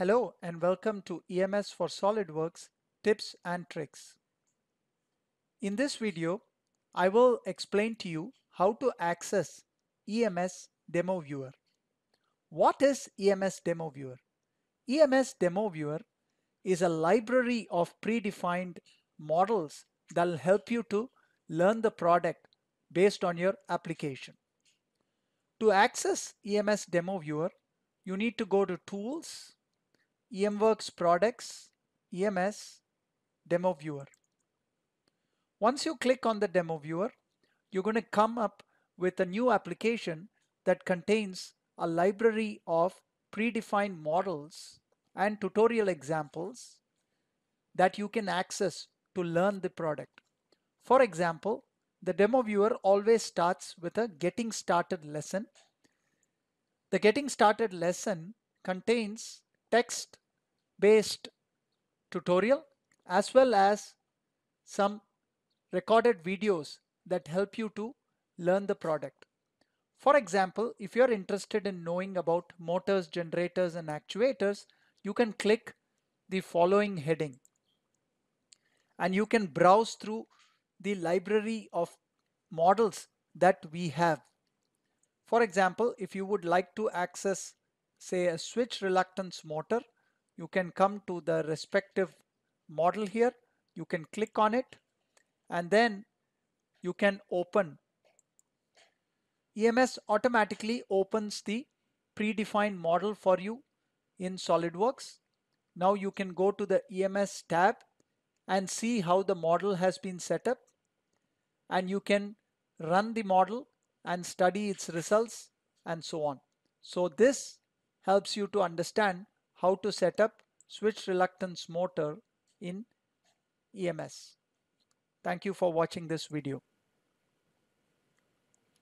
Hello and welcome to EMS for SOLIDWORKS tips and tricks. In this video, I will explain to you how to access EMS Demo Viewer. What is EMS Demo Viewer? EMS Demo Viewer is a library of predefined models that will help you to learn the product based on your application. To access EMS Demo Viewer, you need to go to Tools, EMWorks Products, EMS Demo Viewer. Once you click on the Demo Viewer, you're going to come up with a new application that contains a library of predefined models and tutorial examples that you can access to learn the product. For example, the Demo Viewer always starts with a Getting Started lesson. The Getting Started lesson contains text-based tutorial as well as some recorded videos that help you to learn the product. For example, if you're interested in knowing about motors, generators, and actuators, you can click the following heading and you can browse through the library of models that we have. For example, if you would like to access, say, a switch reluctance motor, you can come to the respective model here. You can click on it and then you can open. EMS automatically opens the predefined model for you in SOLIDWORKS. Now you can go to the EMS tab and see how the model has been set up, and you can run the model and study its results and so on. So this helps you to understand how to set up switch reluctance motor in EMS. Thank you for watching this video.